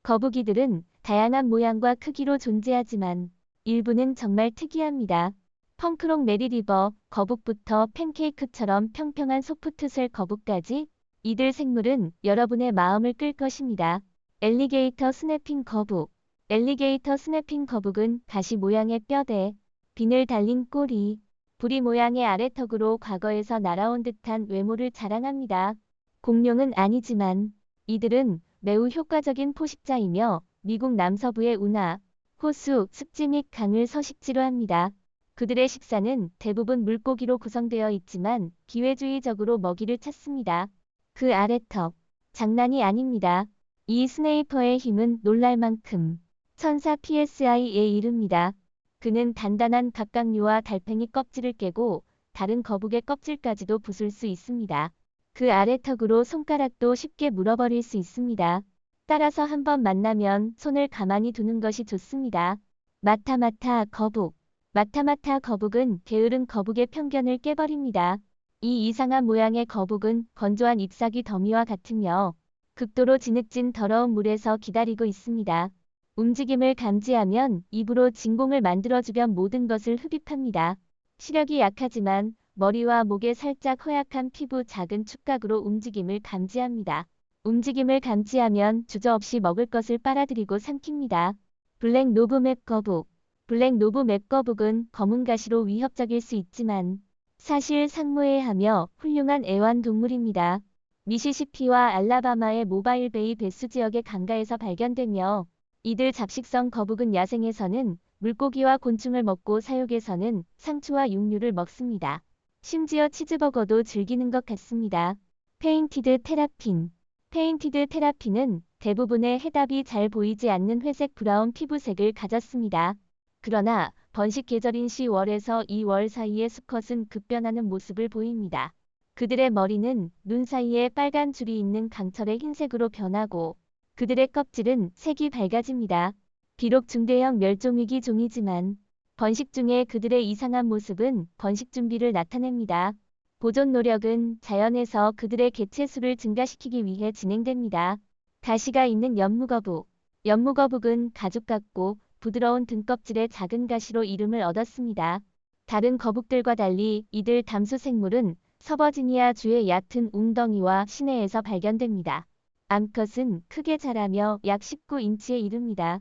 거북이들은 다양한 모양과 크기로 존재하지만 일부는 정말 특이합니다. 펑크롱 메리리버 거북부터 팬케이크처럼 평평한 소프트셀 거북까지 이들 생물은 여러분의 마음을 끌 것입니다. 엘리게이터 스냅핑 거북. 엘리게이터 스냅핑 거북은 가시 모양의 뼈대, 비늘 달린 꼬리, 부리 모양의 아래턱으로 과거에서 날아온 듯한 외모를 자랑합니다. 공룡은 아니지만 이들은 매우 효과적인 포식자이며 미국 남서부의 운하, 호수, 습지 및 강을 서식지로 합니다. 그들의 식사는 대부분 물고기로 구성되어 있지만 기회주의적으로 먹이를 찾습니다. 그 아래턱, 장난이 아닙니다. 이 스네이퍼의 힘은 놀랄 만큼 천사 PSI에 이릅니다. 그는 단단한 갑각류와 달팽이 껍질을 깨고 다른 거북의 껍질까지도 부술 수 있습니다. 그 아래턱으로 손가락도 쉽게 물어버릴 수 있습니다. 따라서 한번 만나면 손을 가만히 두는 것이 좋습니다. 마타마타 거북. 마타마타 거북은 게으른 거북의 편견을 깨버립니다. 이 이상한 모양의 거북은 건조한 잎사귀 더미와 같으며 극도로 진흙진 더러운 물에서 기다리고 있습니다. 움직임을 감지하면 입으로 진공을 만들어주변 모든 것을 흡입합니다. 시력이 약하지만 머리와 목에 살짝 허약한 피부 작은触각으로 움직임을 감지합니다. 움직임을 감지하면 주저없이 먹을 것을 빨아들이고 삼킵니다. 블랙 노브맵 거북. 블랙 노브맵 거북은 검은 가시로 위협적일 수 있지만 사실 상모해하며 훌륭한 애완동물입니다. 미시시피와 알라바마의 모바일 베이 배수 지역의 강가에서 발견되며 이들 잡식성 거북은 야생에서는 물고기와 곤충을 먹고 사육에서는 상추와 육류를 먹습니다. 심지어 치즈버거도 즐기는 것 같습니다. 페인티드 테라핀. 페인티드 테라핀은 대부분의 해답이 잘 보이지 않는 회색 브라운 피부색을 가졌습니다. 그러나 번식 계절인 10월에서 2월 사이에 수컷은 급변하는 모습을 보입니다. 그들의 머리는 눈 사이에 빨간 줄이 있는 강철의 흰색으로 변하고 그들의 껍질은 색이 밝아집니다. 비록 중대형 멸종위기 종이지만 번식 중에 그들의 이상한 모습은 번식 준비를 나타냅니다. 보존 노력은 자연에서 그들의 개체 수를 증가시키기 위해 진행됩니다. 가시가 있는 연무거북. 연무거북은 가죽 같고 부드러운 등껍질에 작은 가시로 이름을 얻었습니다. 다른 거북들과 달리 이들 담수 생물은 서버지니아 주의 얕은 웅덩이와 시내에서 발견됩니다. 암컷은 크게 자라며 약 19인치에 이릅니다.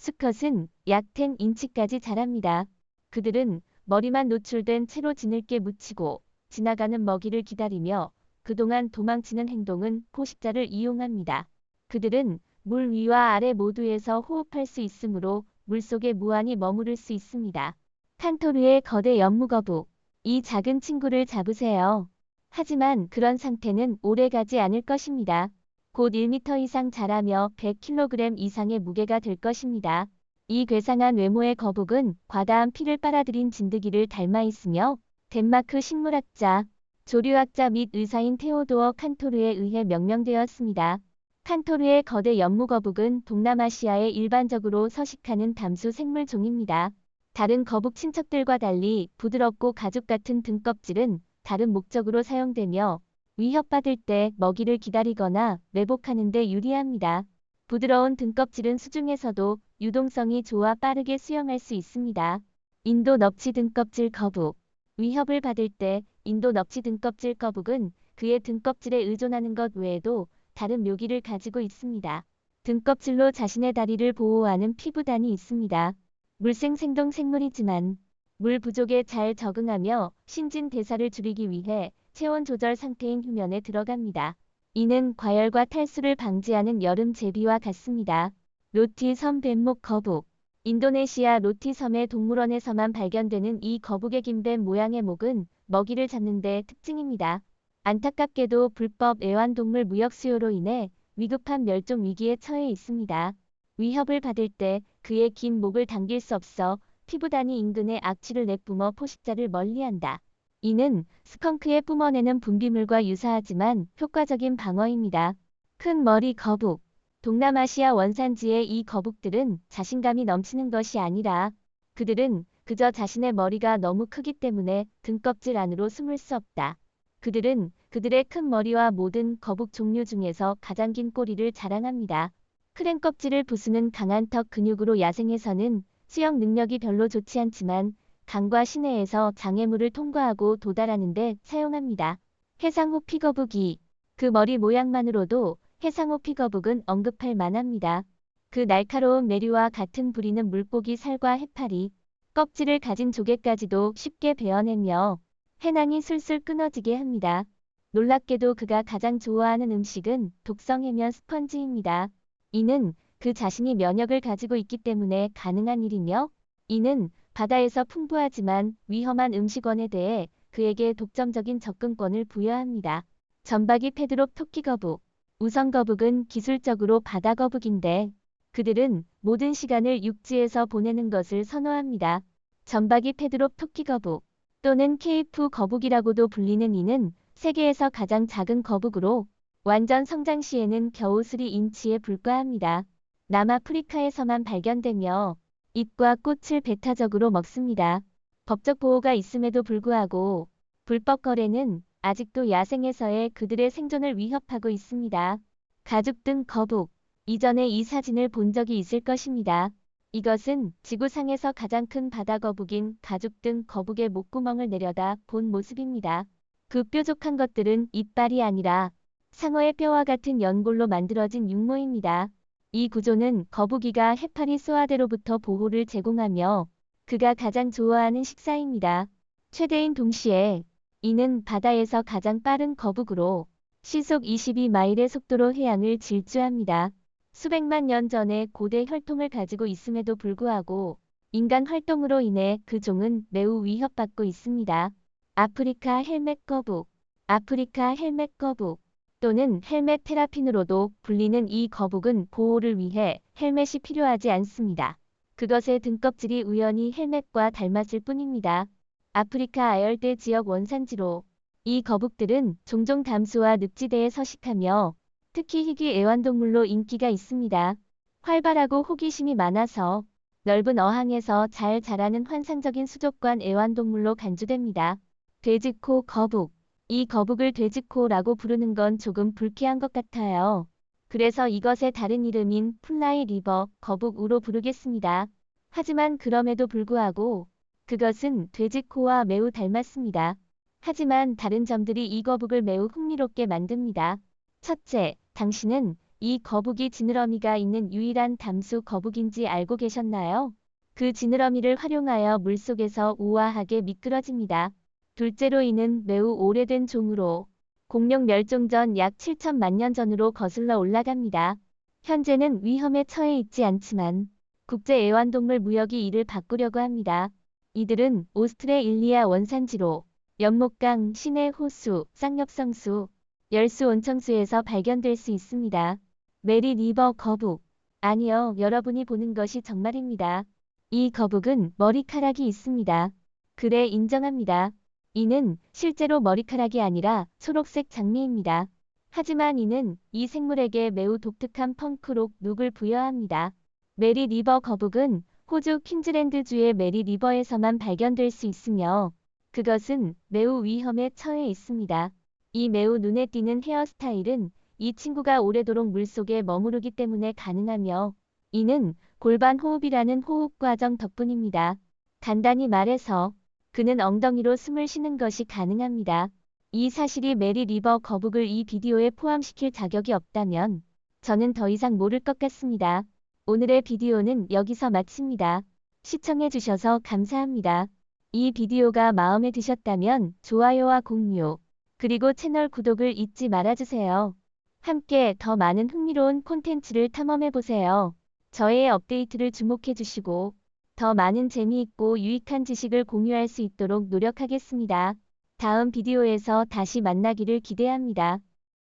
수컷은 약 10인치까지 자랍니다. 그들은 머리만 노출된 채로 지늘게 묻히고 지나가는 먹이를 기다리며 그동안 도망치는 행동은 포식자를 이용합니다. 그들은 물 위와 아래 모두에서 호흡할 수 있으므로 물속에 무한히 머무를 수 있습니다. 칸토르의 거대 연무거북. 이 작은 친구를 잡으세요. 하지만 그런 상태는 오래가지 않을 것입니다. 곧 1m 이상 자라며 100kg 이상의 무게가 될 것입니다. 이 괴상한 외모의 거북은 과다한 피를 빨아들인 진드기를 닮아 있으며 덴마크 식물학자, 조류학자 및 의사인 테오도어 칸토르에 의해 명명되었습니다. 칸토르의 거대 연무거북은 동남아시아에 일반적으로 서식하는 담수 생물 종입니다. 다른 거북 친척들과 달리 부드럽고 가죽 같은 등껍질은 다른 목적으로 사용되며 위협받을 때 먹이를 기다리거나 매복하는 데 유리합니다. 부드러운 등껍질은 수중에서도 유동성이 좋아 빠르게 수영할 수 있습니다. 인도 넙치 등껍질 거북. 위협을 받을 때 인도 넙치 등껍질 거북은 그의 등껍질에 의존하는 것 외에도 다른 묘기를 가지고 있습니다. 등껍질로 자신의 다리를 보호하는 피부단이 있습니다. 물생 생동 생물이지만 물 부족에 잘 적응하며 신진대사를 줄이기 위해 체온 조절 상태인 휴면에 들어갑니다. 이는 과열과 탈수를 방지하는 여름 제비와 같습니다. 로티 섬 뱀목 거북. 인도네시아 로티 섬의 동물원에서만 발견되는 이 거북의 긴 뱀 모양의 목은 먹이를 잡는 데 특징입니다. 안타깝게도 불법 애완동물 무역 수요로 인해 위급한 멸종 위기에 처해 있습니다. 위협을 받을 때 그의 긴 목을 당길 수 없어 피부단이 인근에 악취를 내뿜어 포식자를 멀리한다. 이는 스컹크의 뿜어내는 분비물과 유사하지만 효과적인 방어입니다. 큰 머리 거북. 동남아시아 원산지의 이 거북들은 자신감이 넘치는 것이 아니라 그들은 그저 자신의 머리가 너무 크기 때문에 등껍질 안으로 숨을 수 없다. 그들은 그들의 큰 머리와 모든 거북 종류 중에서 가장 긴 꼬리를 자랑합니다. 크랭 껍질을 부수는 강한 턱 근육으로 야생에서는 수영 능력이 별로 좋지 않지만 강과 시내에서 장애물을 통과하고 도달하는 데 사용합니다. 해상호 피거북이. 그 머리 모양만으로도 해상호 피거북은 언급할 만합니다. 그 날카로운 매류와 같은 부리는 물고기 살과 해파리, 껍질을 가진 조개까지도 쉽게 베어내며 해낭이 술술 끊어지게 합니다. 놀랍게도 그가 가장 좋아하는 음식은 독성 해면 스펀지입니다. 이는 그 자신이 면역을 가지고 있기 때문에 가능한 일이며, 이는 바다에서 풍부하지만 위험한 음식원에 대해 그에게 독점적인 접근권을 부여합니다. 점박이 페드롭 토끼거북. 우성거북은 기술적으로 바다거북인데 그들은 모든 시간을 육지에서 보내는 것을 선호합니다. 점박이 페드롭 토끼거북 또는 케이프 거북이라고도 불리는 이는 세계에서 가장 작은 거북으로 완전 성장 시에는 겨우 3인치에 불과합니다. 남아프리카에서만 발견되며 잎과 꽃을 배타적으로 먹습니다. 법적 보호가 있음에도 불구하고 불법 거래는 아직도 야생에서의 그들의 생존을 위협하고 있습니다. 가죽 등 거북. 이전에 이 사진을 본 적이 있을 것입니다. 이것은 지구상에서 가장 큰 바다거북인 가죽 등 거북의 목구멍을 내려다 본 모습입니다. 그 뾰족한 것들은 이빨이 아니라 상어의 뼈와 같은 연골로 만들어진 육모입니다. 이 구조는 거북이가 해파리 쏘아대로부터 보호를 제공하며 그가 가장 좋아하는 식사입니다. 최대인 동시에 이는 바다에서 가장 빠른 거북으로 시속 22마일의 속도로 해양을 질주합니다. 수백만 년 전에 고대 혈통을 가지고 있음에도 불구하고 인간 활동으로 인해 그 종은 매우 위협받고 있습니다. 아프리카 헬멧 거북. 아프리카 헬멧 거북 또는 헬멧 테라핀으로도 불리는 이 거북은 보호를 위해 헬멧이 필요하지 않습니다. 그것의 등껍질이 우연히 헬멧과 닮았을 뿐입니다. 아프리카 아열대 지역 원산지로 이 거북들은 종종 담수와 늪지대에 서식하며 특히 희귀 애완동물로 인기가 있습니다. 활발하고 호기심이 많아서 넓은 어항에서 잘 자라는 환상적인 수족관 애완동물로 간주됩니다. 돼지코 거북. 이 거북을 돼지코라고 부르는 건 조금 불쾌한 것 같아요. 그래서 이것의 다른 이름인 플라이 리버 거북으로 부르겠습니다. 하지만 그럼에도 불구하고 그것은 돼지코와 매우 닮았습니다. 하지만 다른 점들이 이 거북을 매우 흥미롭게 만듭니다. 첫째, 당신은 이 거북이 지느러미가 있는 유일한 담수 거북인지 알고 계셨나요? 그 지느러미를 활용하여 물속에서 우아하게 미끄러집니다. 둘째로 이는 매우 오래된 종으로 공룡 멸종 전 약 7천만 년 전으로 거슬러 올라갑니다. 현재는 위험에 처해 있지 않지만 국제 애완동물 무역이 이를 바꾸려고 합니다. 이들은 오스트레일리아 원산지로 연못강, 시내 호수, 쌍엽성수, 열수 온천수에서 발견될 수 있습니다. 메리 리버 거북. 아니요, 여러분이 보는 것이 정말입니다. 이 거북은 머리카락이 있습니다. 그래, 인정합니다. 이는 실제로 머리카락이 아니라 초록색 장미입니다. 하지만 이는 이 생물에게 매우 독특한 펑크록 룩을 부여합니다. 메리 리버 거북은 호주 퀸즐랜드주의 메리 리버에서만 발견될 수 있으며 그것은 매우 위험에 처해 있습니다. 이 매우 눈에 띄는 헤어스타일은 이 친구가 오래도록 물속에 머무르기 때문에 가능하며 이는 골반 호흡이라는 호흡 과정 덕분입니다. 간단히 말해서 그는 엉덩이로 숨을 쉬는 것이 가능합니다. 이 사실이 메리 리버 거북을 이 비디오에 포함시킬 자격이 없다면 저는 더 이상 모를 것 같습니다. 오늘의 비디오는 여기서 마칩니다. 시청해주셔서 감사합니다. 이 비디오가 마음에 드셨다면 좋아요와 공유, 그리고 채널 구독을 잊지 말아주세요. 함께 더 많은 흥미로운 콘텐츠를 탐험해보세요. 저의 업데이트를 주목해주시고 더 많은 재미있고 유익한 지식을 공유할 수 있도록 노력하겠습니다. 다음 비디오에서 다시 만나기를 기대합니다.